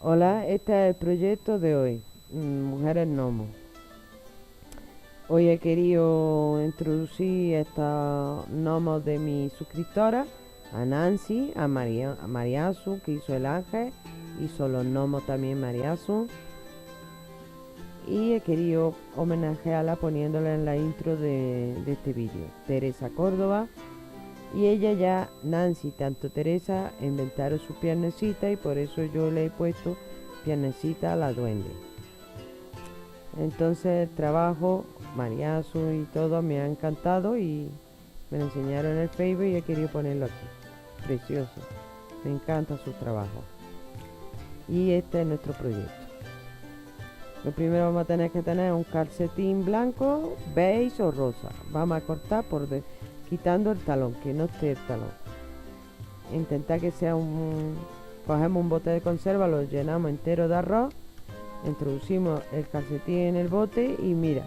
Hola, este es el proyecto de hoy, Mujeres Gnomo. Hoy he querido introducir estos gnomos de mi suscriptora, a Nancy, a Mariasu, que hizo el ángel, hizo los gnomos también Mariasu, y he querido homenajearla poniéndola en la intro de este vídeo. Teresa Córdoba, y ella ya, Nancy, tanto Teresa, inventaron su piernecita y por eso yo le he puesto piernecita a la duende. Entonces el trabajo, Mariazu y todo me ha encantado y me lo enseñaron en el Facebook y he querido ponerlo aquí. Precioso. Me encanta su trabajo. Y este es nuestro proyecto. Lo primero vamos a tener que tener un calcetín blanco, beige o rosa. Vamos a cortar quitando el talón, que no esté el talón. Intentar que sea Cogemos un bote de conserva, lo llenamos entero de arroz, introducimos el calcetín en el bote y mira,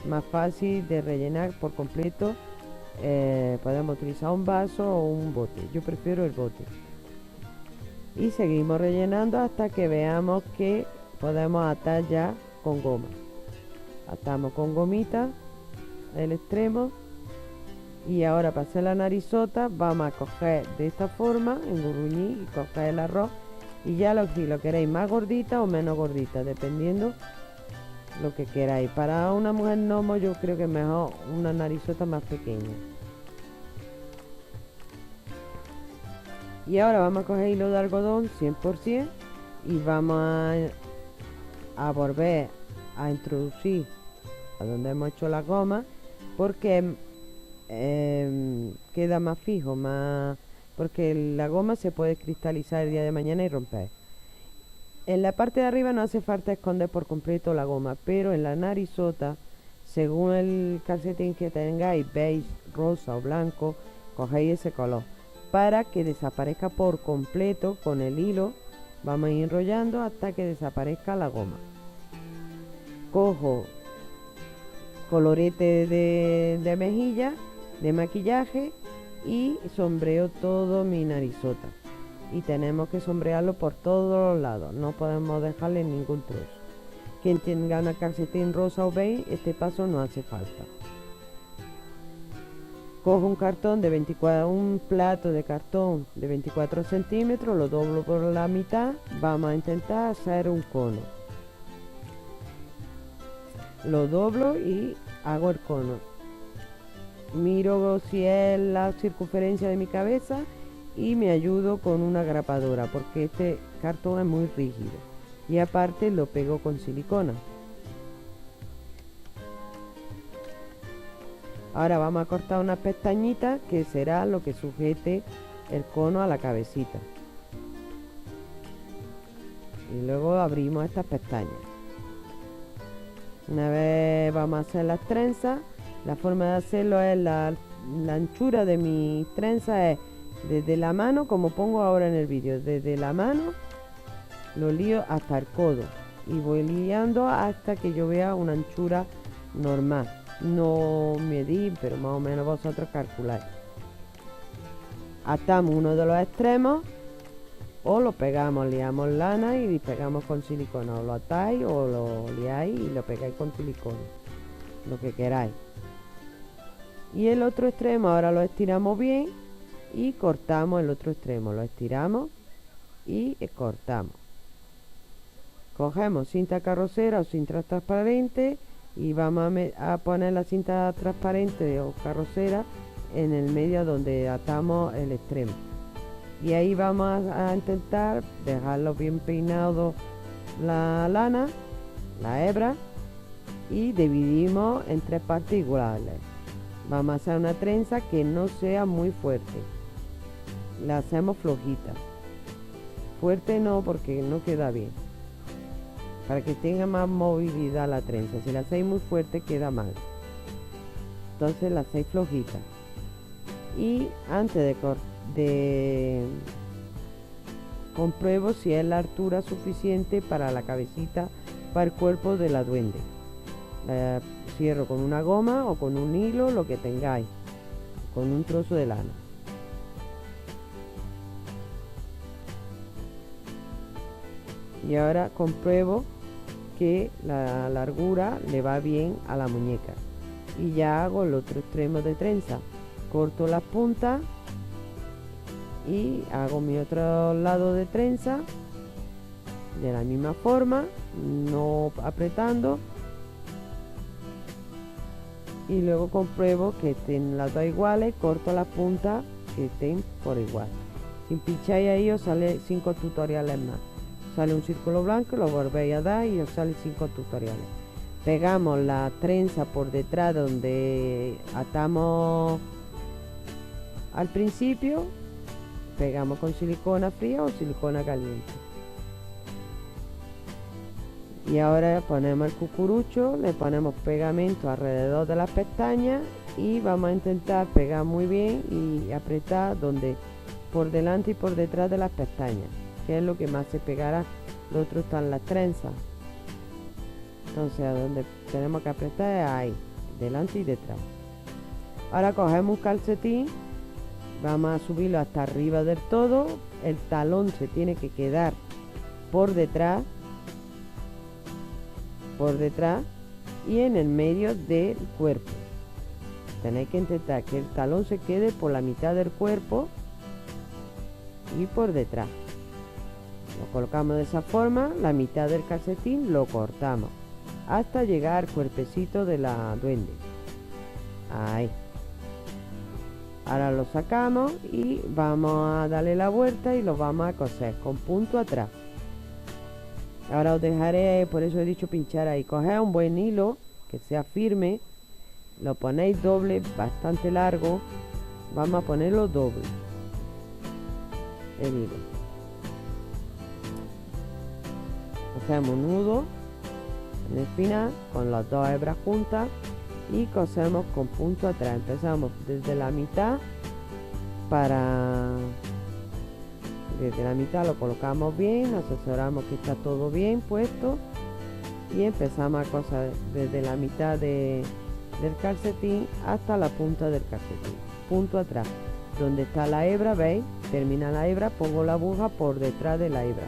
más fácil de rellenar por completo. Podemos utilizar un vaso o un bote, yo prefiero el bote. Y seguimos rellenando hasta que veamos que podemos atar ya con goma. Atamos con gomita el extremo. Y ahora para hacer la narizota vamos a coger de esta forma, engurruñir y coger el arroz. Y ya si lo queréis más gordita o menos gordita, dependiendo lo que queráis. Para una mujer gnomo yo creo que es mejor una narizota más pequeña. Y ahora vamos a coger hilo de algodón 100% y vamos a volver a introducir a donde hemos hecho la goma, porque queda más fijo, porque la goma se puede cristalizar el día de mañana y romper. En la parte de arriba no hace falta esconder por completo la goma, pero en la narizota, según el calcetín que tengáis, beige, rosa o blanco, cogéis ese color para que desaparezca por completo con el hilo. Vamos a ir enrollando hasta que desaparezca la goma. Cojo colorete de mejilla, de maquillaje, y sombreo todo mi narizota. Y tenemos que sombrearlo por todos los lados, no podemos dejarle ningún trozo. Quien tenga una calcetín rosa o beige, este paso no hace falta. Cojo un plato de cartón de 24 centímetros, lo doblo por la mitad, vamos a intentar hacer un cono. Lo doblo y hago el cono. Miro si es la circunferencia de mi cabeza y me ayudo con una grapadora porque este cartón es muy rígido y aparte lo pego con silicona. Ahora vamos a cortar una pestañita que será lo que sujete el cono a la cabecita y luego abrimos estas pestañas. Una vez vamos a hacer las trenzas. La forma de hacerlo es la anchura de mi trenza es desde la mano, como pongo ahora en el vídeo, desde la mano lo lío hasta el codo y voy liando hasta que yo vea una anchura normal. No medir, pero más o menos vosotros calculáis. Atamos uno de los extremos o lo pegamos, liamos lana y pegamos con silicona. O lo atáis o lo liáis y lo pegáis con silicona, lo que queráis. Y el otro extremo ahora lo estiramos bien y cortamos el otro extremo. Lo estiramos y cortamos. Cogemos cinta carrocera o cinta transparente y vamos a poner la cinta transparente o carrocera en el medio donde atamos el extremo. Y ahí vamos a intentar dejarlo bien peinado la lana, la hebra, y dividimos en 3 partes iguales. Vamos a hacer una trenza que no sea muy fuerte. La hacemos flojita. Fuerte no, porque no queda bien. Para que tenga más movilidad la trenza. Si la hacéis muy fuerte queda mal. Entonces la hacéis flojita. Y antes de compruebo si es la altura suficiente para la cabecita, para el cuerpo de la duende. La cierro con una goma o con un hilo, lo que tengáis, con un trozo de lana. Y ahora compruebo que la largura le va bien a la muñeca. Y ya hago el otro extremo de trenza. Corto las puntas y hago mi otro lado de trenza de la misma forma, no apretando, y luego compruebo que estén las dos iguales, corto las puntas que estén por igual. Si pincháis ahí os sale 5 tutoriales más. Sale un círculo blanco, lo volvéis a dar y os sale 5 tutoriales. Pegamos la trenza por detrás donde atamos al principio, pegamos con silicona fría o silicona caliente. Y ahora ponemos el cucurucho, le ponemos pegamento alrededor de las pestañas y vamos a intentar pegar muy bien y apretar donde por delante y por detrás de las pestañas, que es lo que más se pegará. Lo otro están las trenzas. Entonces a donde tenemos que apretar es ahí, delante y detrás. Ahora cogemos un calcetín, vamos a subirlo hasta arriba del todo. El talón se tiene que quedar por detrás y en el medio del cuerpo. Tenéis que intentar que el talón se quede por la mitad del cuerpo y por detrás. Lo colocamos de esa forma, la mitad del calcetín lo cortamos hasta llegar al cuerpecito de la duende. Ahí. Ahora lo sacamos y vamos a darle la vuelta y lo vamos a coser con punto atrás. Ahora os dejaré, por eso he dicho pinchar ahí. Coged un buen hilo que sea firme, lo ponéis doble, bastante largo. Vamos a ponerlo doble, el hilo. Hacemos un nudo en el final con las dos hebras juntas y cosemos con punto atrás. Empezamos desde la mitad desde la mitad lo colocamos bien, asesoramos que está todo bien puesto y empezamos a coser desde la mitad del calcetín hasta la punta del calcetín, punto atrás. Donde está la hebra, veis, termina la hebra, pongo la aguja por detrás de la hebra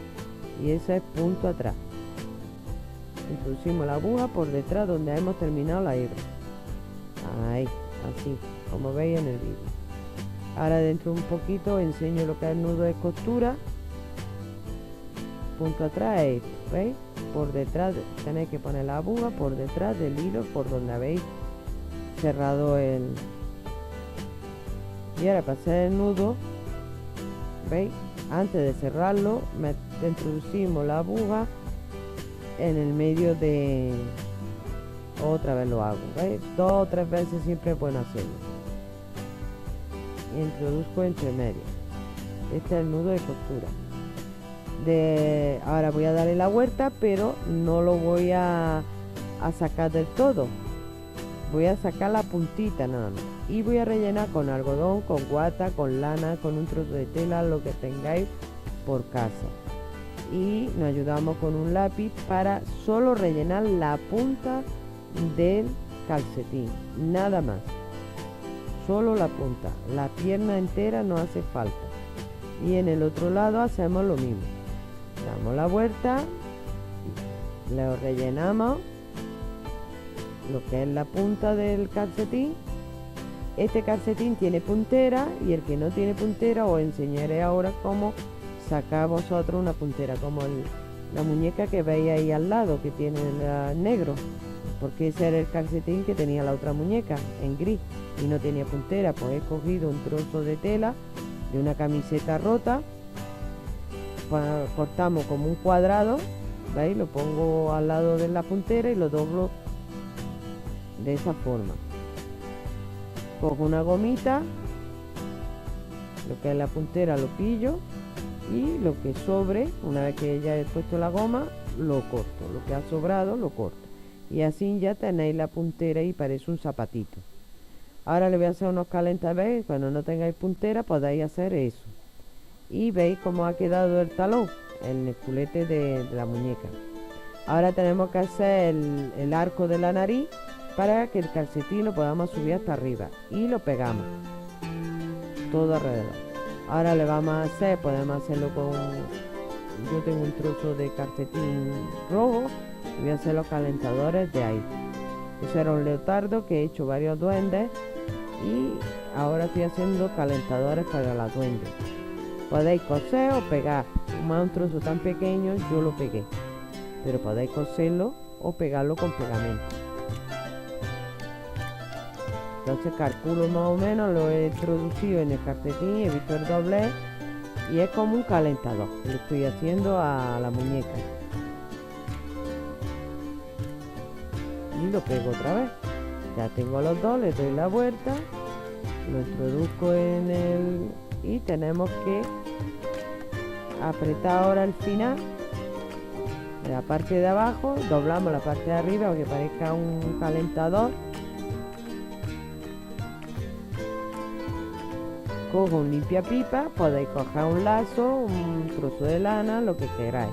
y ese es punto atrás. Introducimos la aguja por detrás donde hemos terminado la hebra. Ahí, así, como veis en el vídeo. Ahora dentro un poquito enseño lo que es el nudo de costura. Punto atrás es esto, ¿veis? Por detrás tenéis que poner la aguja por detrás del hilo por donde habéis cerrado el... Y ahora para hacer el nudo, ¿veis? Antes de cerrarlo, introducimos la aguja en el medio de... Otra vez lo hago, ¿veis? 2 o 3 veces siempre es bueno hacerlo. Introduzco entre medio. Este es el nudo de costura. Ahora voy a darle la vuelta, pero no lo voy a sacar del todo. Voy a sacar la puntita nada más. Y voy a rellenar con algodón, con guata, con lana, con un trozo de tela, lo que tengáis por casa. Y nos ayudamos con un lápiz para solo rellenar la punta del calcetín. Nada más. Solo la punta, la pierna entera no hace falta. Y en el otro lado hacemos lo mismo. Damos la vuelta, lo rellenamos lo que es la punta del calcetín. Este calcetín tiene puntera y el que no tiene puntera os enseñaré ahora cómo sacar vosotros una puntera, como la muñeca que veis ahí al lado que tiene el negro, porque ese era el calcetín que tenía la otra muñeca en gris y no tenía puntera. Pues he cogido un trozo de tela de una camiseta rota, cortamos como un cuadrado, ¿veis? Lo pongo al lado de la puntera y lo doblo de esa forma. Cojo una gomita, lo que es la puntera lo pillo y lo que sobre, una vez que ya he puesto la goma, lo corto. Lo que ha sobrado lo corto. Y así ya tenéis la puntera y parece un zapatito. Ahora le voy a hacer unos calentaveis. Cuando no tengáis puntera podéis hacer eso. Y veis cómo ha quedado el talón, el culete de la muñeca. Ahora tenemos que hacer el arco de la nariz para que el calcetín lo podamos subir hasta arriba. Y lo pegamos todo alrededor. Ahora le vamos a hacer, podemos hacerlo yo tengo un trozo de calcetín rojo y voy a hacer los calentadores de ahí. Ese era un leotardo que he hecho varios duendes y ahora estoy haciendo calentadores para la duende. Podéis coser o pegar, más un trozo tan pequeño yo lo pegué, pero podéis coserlo o pegarlo con pegamento. Entonces calculo más o menos, lo he introducido en el calcetín, he visto el doblez y es como un calentador que le estoy haciendo a la muñeca. Y lo pego otra vez. Ya tengo los dos, le doy la vuelta, lo introduzco en el... y tenemos que apretar ahora el final de la parte de abajo, doblamos la parte de arriba para que parezca un calentador. Cojo un limpiapipa, podéis coger un lazo, un trozo de lana, lo que queráis.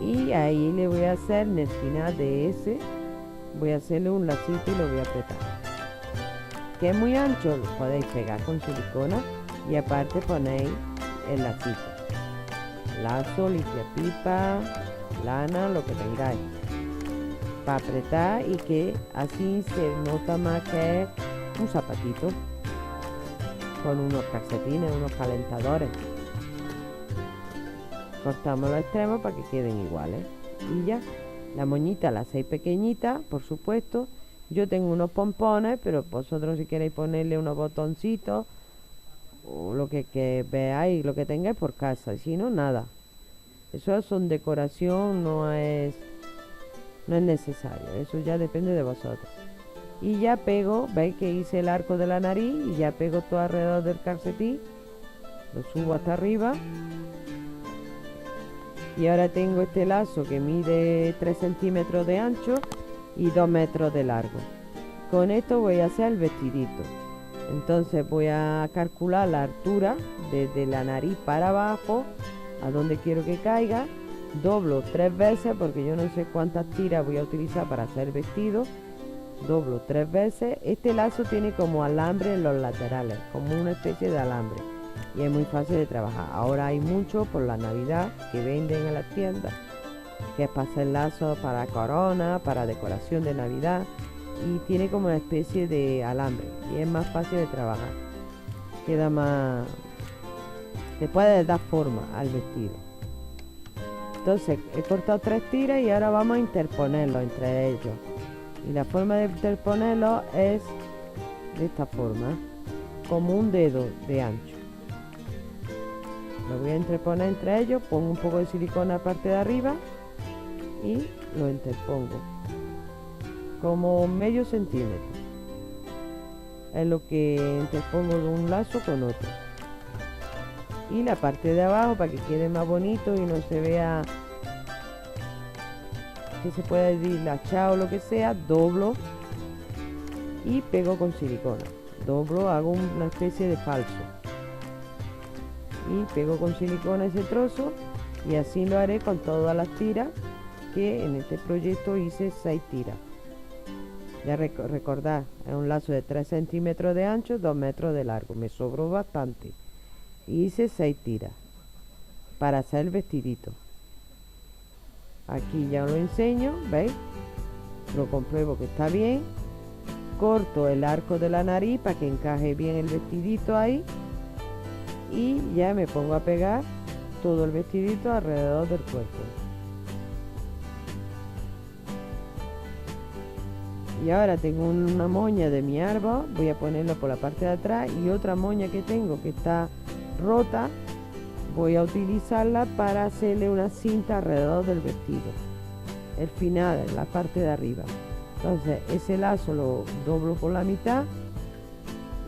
Y ahí le voy a hacer en el final de ese, voy a hacerle un lacito y lo voy a apretar. Que es muy ancho, lo podéis pegar con silicona y aparte ponéis el lacito. Lazo, limpiapipa, lana, lo que tengáis. Para apretar y que así se nota más que es un zapatito. Con unos calcetines, unos calentadores. Cortamos los extremos para que queden iguales. Y ya, la moñita la hacéis pequeñita, por supuesto. Yo tengo unos pompones, pero vosotros si queréis ponerle unos botoncitos o lo que veáis, lo que tengáis por casa. Si no, nada. Eso son decoración, no es necesario. Eso ya depende de vosotros. Y ya pego, veis que hice el arco de la nariz y ya pego todo alrededor del calcetín. Lo subo hasta arriba. Y ahora tengo este lazo que mide 3 centímetros de ancho y 2 metros de largo. Con esto voy a hacer el vestidito. Entonces voy a calcular la altura desde la nariz para abajo, a donde quiero que caiga. Doblo 3 veces porque yo no sé cuántas tiras voy a utilizar para hacer el vestido. Doblo 3 veces. Este lazo tiene como alambre en los laterales, como una especie de alambre, y es muy fácil de trabajar. Ahora hay mucho por la Navidad que venden en las tiendas, que es para hacer lazos para corona, para decoración de Navidad, y tiene como una especie de alambre y es más fácil de trabajar, queda más, le puede dar forma al vestido. Entonces he cortado 3 tiras y ahora vamos a interponerlos entre ellos. Y la forma de interponerlo es de esta forma, como un dedo de ancho. Lo voy a interponer entre ellos, pongo un poco de silicona a la parte de arriba y lo interpongo como medio centímetro. Es lo que interpongo de un lazo con otro. Y la parte de abajo, para que quede más bonito y no se vea que se pueda dilachar o lo que sea, doblo y pego con silicona. Doblo, hago una especie de falso y pego con silicona ese trozo, y así lo haré con todas las tiras, que en este proyecto hice 6 tiras. Ya recordad, es un lazo de 3 centímetros de ancho, 2 metros de largo, me sobró bastante. Hice 6 tiras para hacer el vestidito. Aquí ya os lo enseño, ¿veis? Lo compruebo que está bien. Corto el arco de la nariz para que encaje bien el vestidito ahí. Y ya me pongo a pegar todo el vestidito alrededor del cuerpo. Y ahora tengo una moña de mi árbol, voy a ponerla por la parte de atrás, y otra moña que tengo que está rota, voy a utilizarla para hacerle una cinta alrededor del vestido, el final, la parte de arriba. Entonces ese lazo lo doblo por la mitad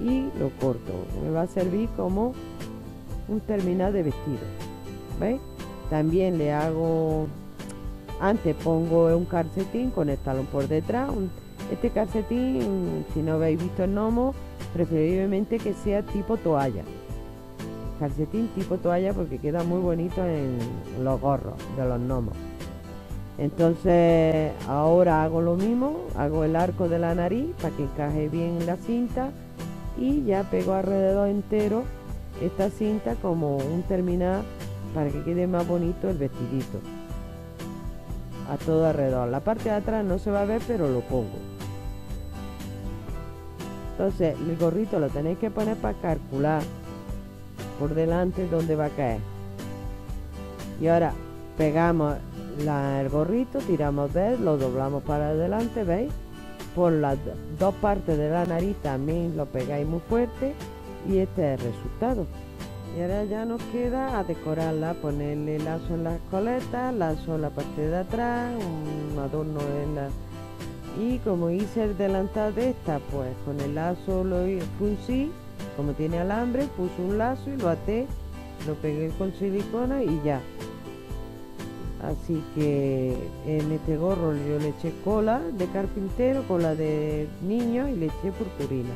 y lo corto. Me va a servir como un terminal de vestido. ¿Veis? También le hago, antes pongo un calcetín con el talón por detrás. Este calcetín, si no habéis visto el gnomo, preferiblemente que sea tipo toalla. Calcetín tipo toalla porque queda muy bonito en los gorros de los gnomos. Entonces ahora hago lo mismo, hago el arco de la nariz para que encaje bien la cinta y ya pego alrededor entero esta cinta como un terminal para que quede más bonito el vestidito a todo alrededor. La parte de atrás no se va a ver, pero lo pongo. Entonces el gorrito lo tenéis que poner para calcular por delante dónde va a caer. Y ahora pegamos el gorrito, tiramos de él, lo doblamos para adelante, ¿veis? Por las dos partes de la nariz también lo pegáis muy fuerte y este es el resultado. Y ahora ya nos queda a decorarla, ponerle lazo en las coletas, lazo en la parte de atrás, un adorno en la... Y como hice el delantal de esta, pues con el lazo lo fruncí, como tiene alambre, puse un lazo y lo até, lo pegué con silicona y ya. Así que en este gorro yo le eché cola de carpintero, cola de niño y le eché purpurina.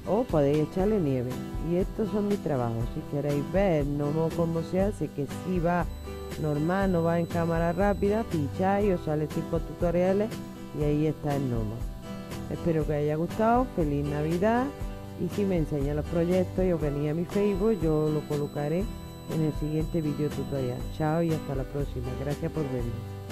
O podéis echarle nieve. Y estos son mis trabajos. Si queréis ver no cómo se hace, que si va normal, no va en cámara rápida, pincháis, os sale 5 tutoriales y ahí está el gnomo. Espero que os haya gustado. Feliz Navidad. Y si me enseñan los proyectos y os venía a mi Facebook, yo lo colocaré en el siguiente video tutorial. Chao y hasta la próxima. Gracias por verme.